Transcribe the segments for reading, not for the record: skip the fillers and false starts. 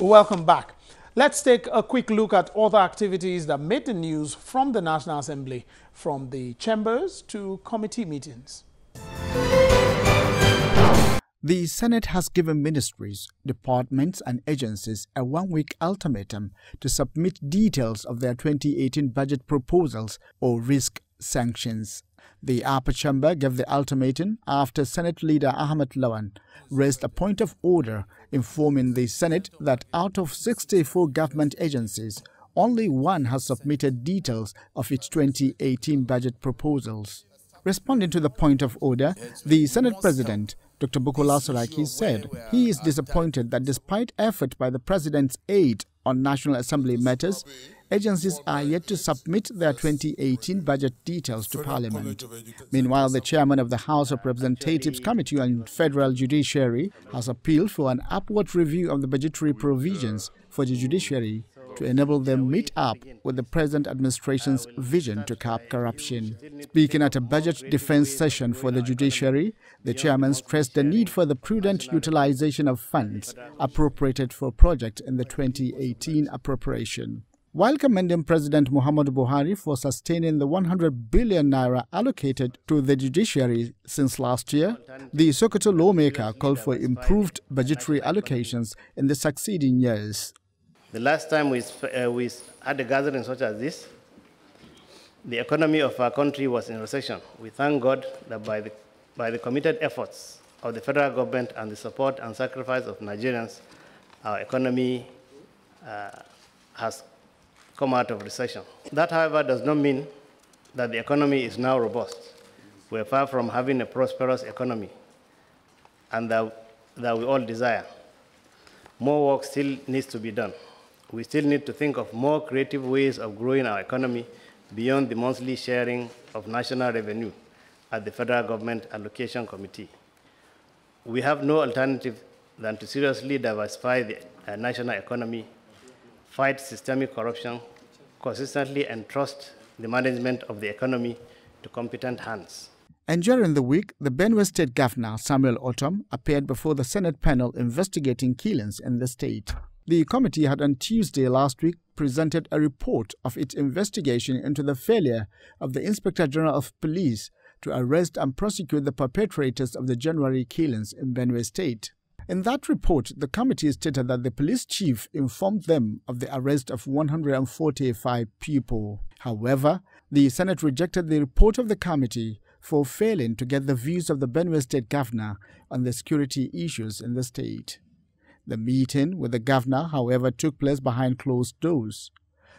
Welcome back. Let's take a quick look at other activities that made the news from the National Assembly, from the chambers to committee meetings. The Senate has given ministries, departments and agencies a one-week ultimatum to submit details of their 2018 budget proposals or risk sanctions. The upper chamber gave the ultimatum after Senate leader Ahmed Lawan raised a point of order informing the Senate that out of 64 government agencies, only one has submitted details of its 2018 budget proposals. Responding to the point of order, the Senate President, Dr. Bukola Saraki, said he is disappointed that despite effort by the President's aide on National Assembly matters, agencies are yet to submit their 2018 budget details to Parliament. Meanwhile, the chairman of the House of Representatives Committee on Federal Judiciary has appealed for an upward review of the budgetary provisions for the judiciary to enable them meet up with the present administration's vision to curb corruption. Speaking at a budget defense session for the judiciary, the chairman stressed the need for the prudent utilization of funds appropriated for projects in the 2018 appropriation. While commending President Muhammadu Buhari for sustaining the 100 billion naira allocated to the judiciary since last year, the Sokoto lawmaker called for improved budgetary allocations in the succeeding years. The last time we had a gathering such as this, the economy of our country was in recession. We thank God that by the committed efforts of the federal government and the support and sacrifice of Nigerians, our economy has come out of recession. That, however, does not mean that the economy is now robust. We're far from having a prosperous economy, and that we all desire. More work still needs to be done. We still need to think of more creative ways of growing our economy beyond the monthly sharing of national revenue at the Federal Government Allocation Committee. We have no alternative than to seriously diversify the national economy, fight systemic corruption, consistently entrust the management of the economy to competent hands. And during the week, the Benue State Governor, Samuel Otom, appeared before the Senate panel investigating killings in the state. The committee had on Tuesday last week presented a report of its investigation into the failure of the Inspector General of Police to arrest and prosecute the perpetrators of the January killings in Benue State. In that report, the committee stated that the police chief informed them of the arrest of 145 people. However, the Senate rejected the report of the committee for failing to get the views of the Benue State Governor on the security issues in the state. The meeting with the governor, however, took place behind closed doors.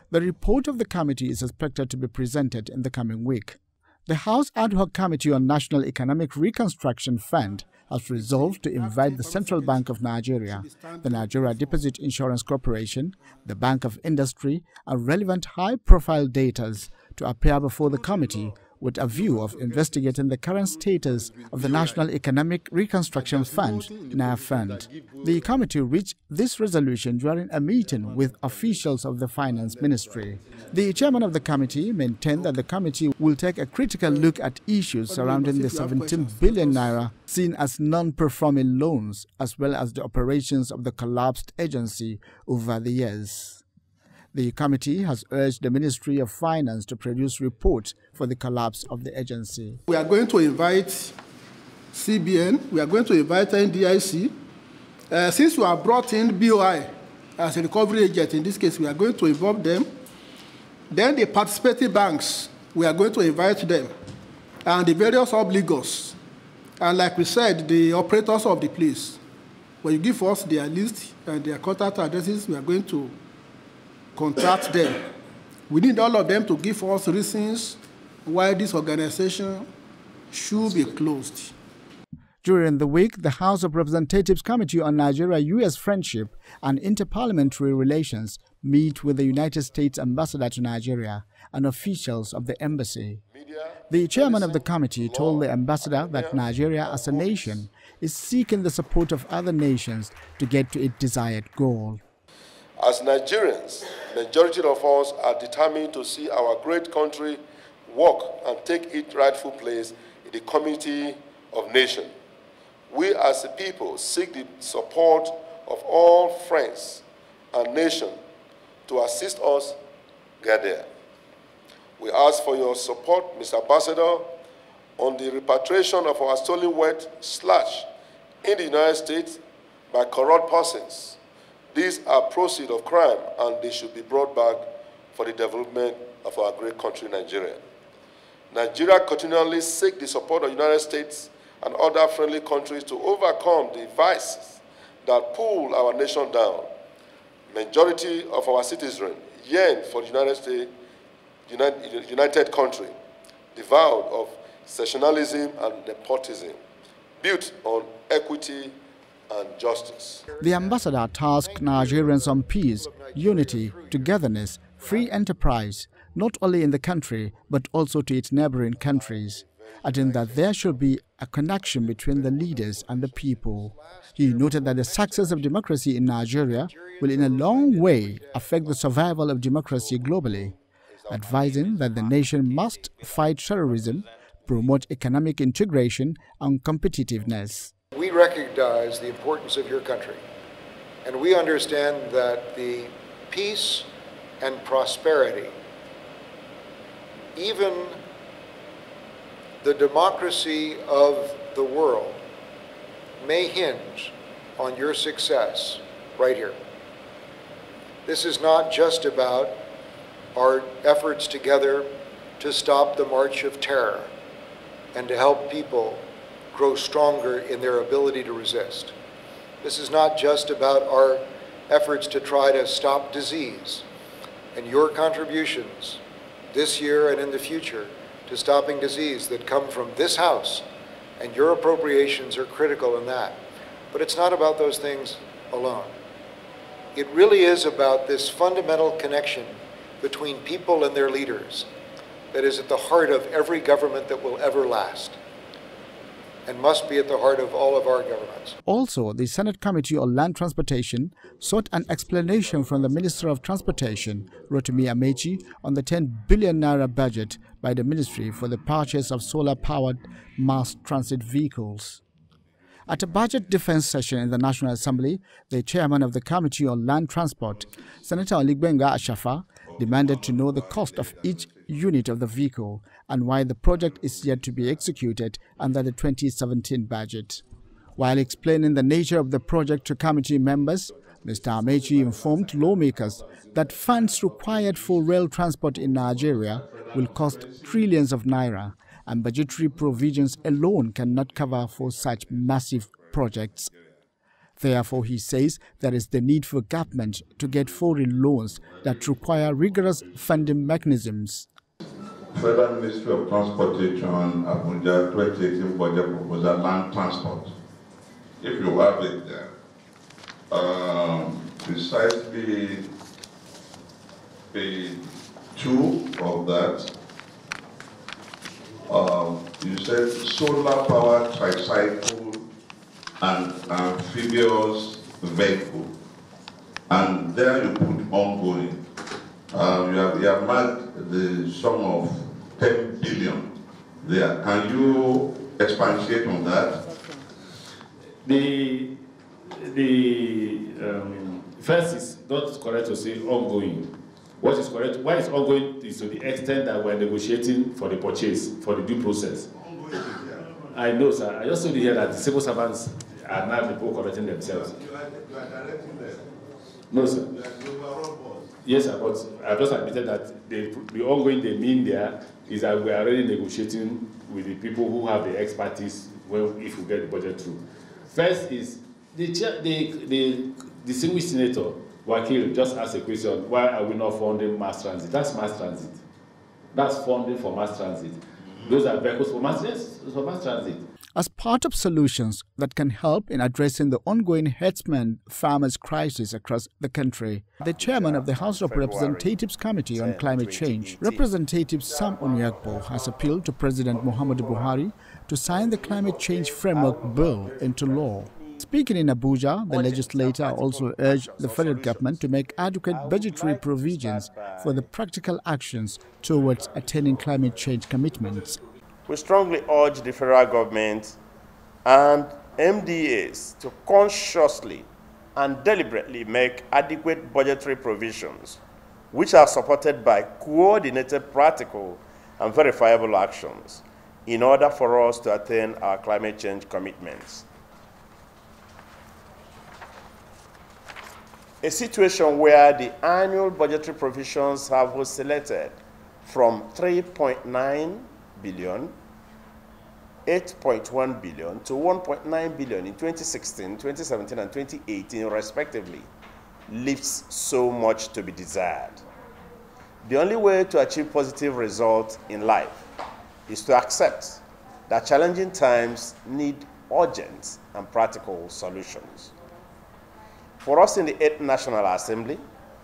The report of the committee is expected to be presented in the coming week. The House Ad Hoc Committee on National Economic Reconstruction Fund has resolved to invite the Central Bank of Nigeria, the Nigeria Deposit Insurance Corporation, the Bank of Industry, and relevant high-profile daters to appear before the committee with a view of investigating the current status of the National Economic Reconstruction Fund, NAFund. The committee reached this resolution during a meeting with officials of the Finance Ministry. The chairman of the committee maintained that the committee will take a critical look at issues surrounding the 17 billion naira seen as non-performing loans, as well as the operations of the collapsed agency over the years. The committee has urged the Ministry of Finance to produce reports for the collapse of the agency. We are going to invite CBN, we are going to invite NDIC. Since we have brought in BOI as a recovery agent, in this case, we are going to involve them. Then the participating banks, we are going to invite them. And the various obligors. And like we said, the operators of the place. When you give us their list and their contact addresses, we are going to contact them. We need all of them to give us reasons why this organization should be closed. During the week, the House of Representatives Committee on Nigeria-US Friendship and Interparliamentary Relations meet with the United States Ambassador to Nigeria and officials of the embassy. The chairman of the committee told the ambassador that Nigeria as a nation is seeking the support of other nations to get to its desired goal. As Nigerians, majority of us are determined to see our great country work and take its rightful place in the community of nations. We as a people seek the support of all friends and nation to assist us get there. We ask for your support, Mr. Ambassador, on the repatriation of our stolen wealth in the United States by corrupt persons. These are proceeds of crime, and they should be brought back for the development of our great country, Nigeria. Nigeria continually seeks the support of the United States and other friendly countries to overcome the vices that pull our nation down. Majority of our citizens yearn for the united country, devoid of sectionalism and nepotism, built on equity and justice. The ambassador tasked Nigerians on peace, unity, togetherness, free enterprise, not only in the country, but also to its neighboring countries, adding that there should be a connection between the leaders and the people. He noted that the success of democracy in Nigeria will in a long way affect the survival of democracy globally, advising that the nation must fight terrorism, promote economic integration and competitiveness. We recognize the importance of your country, and we understand that the peace and prosperity, even the democracy of the world, may hinge on your success right here. This is not just about our efforts together to stop the march of terror and to help people grow stronger in their ability to resist. This is not just about our efforts to try to stop disease, and your contributions this year and in the future to stopping disease that come from this House, and your appropriations are critical in that. But it's not about those things alone. It really is about this fundamental connection between people and their leaders that is at the heart of every government that will ever last, and must be at the heart of all of our governments. Also, the Senate Committee on Land Transportation sought an explanation from the Minister of Transportation, Rotimi Amechi, on the 10 billion naira budget by the ministry for the purchase of solar-powered mass transit vehicles. At a budget defense session in the National Assembly, the chairman of the Committee on Land Transport, Senator Oligbenga Ashafa, demanded to know the cost of each unit of the vehicle and why the project is yet to be executed under the 2017 budget. While explaining the nature of the project to committee members, Mr. Amechi informed lawmakers that funds required for rail transport in Nigeria will cost trillions of naira, and budgetary provisions alone cannot cover for such massive projects. Therefore, he says there is the need for government to get foreign loans that require rigorous funding mechanisms. Federal Ministry of Transportation, Abuja 2018 budget proposal, land transport. If you have it there, precisely page 2 of that, you said solar power tricycle and amphibious vehicle, and there you put ongoing. You have marked the sum of 10 billion there. Can you expatiate on that? The first is not correct to say ongoing. What is correct? Why is ongoing is to the extent that we're negotiating for the purchase, for the due process. I know, sir. I also hear that the civil servants are now the people correcting themselves. You are directing them. No, sir. Yes, sir, but I just admitted that the ongoing they mean there is that we are already negotiating with the people who have the expertise if we get the budget through. First is the distinguished senator, Wakil, just asked a question, why are we not funding mass transit? That's mass transit. That's funding for mass transit. Those are vehicles for mass transit. As part of solutions that can help in addressing the ongoing herdsman-farmers crisis across the country, the chairman of the House of Representatives Committee on Climate Change, Representative Sam Onyekbo, has appealed to President Muhammadu Buhari to sign the Climate Change Framework Bill into law. Speaking in Abuja, the legislator also urged the federal government to make adequate budgetary provisions for the practical actions towards attaining climate change commitments. We strongly urge the federal government and MDAs to consciously and deliberately make adequate budgetary provisions, which are supported by coordinated, practical, and verifiable actions in order for us to attain our climate change commitments. A situation where the annual budgetary provisions have oscillated from 3.9 billion, 8.1 billion to 1.9 billion in 2016, 2017, and 2018, respectively, leaves so much to be desired. The only way to achieve positive results in life is to accept that challenging times need urgent and practical solutions. For us in the 8th National Assembly,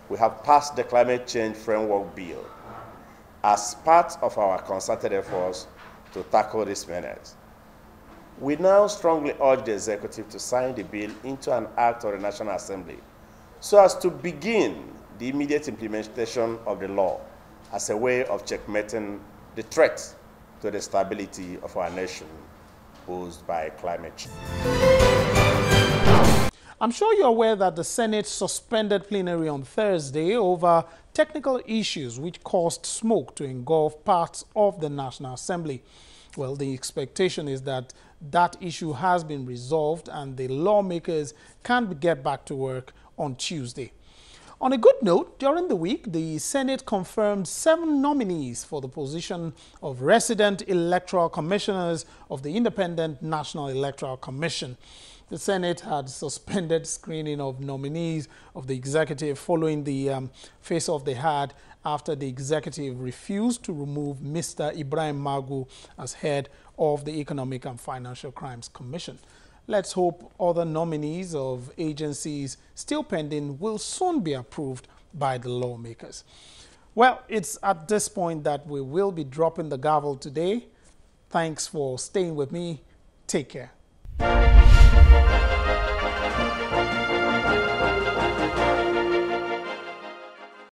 we have passed the Climate Change Framework Bill as part of our concerted efforts to tackle this menace. We now strongly urge the Executive to sign the bill into an act of the National Assembly so as to begin the immediate implementation of the law as a way of checkmating the threat to the stability of our nation posed by climate change. I'm sure you're aware that the Senate suspended plenary on Thursday over technical issues which caused smoke to engulf parts of the National Assembly. Well, the expectation is that that issue has been resolved and the lawmakers can get back to work on Tuesday. On a good note, during the week, the Senate confirmed 7 nominees for the position of resident electoral commissioners of the Independent National Electoral Commission. The Senate had suspended screening of nominees of the executive following the face-off they had after the executive refused to remove Mr. Ibrahim Magu as head of the Economic and Financial Crimes Commission. Let's hope other nominees of agencies still pending will soon be approved by the lawmakers. Well, it's at this point that we will be dropping the gavel today. Thanks for staying with me. Take care.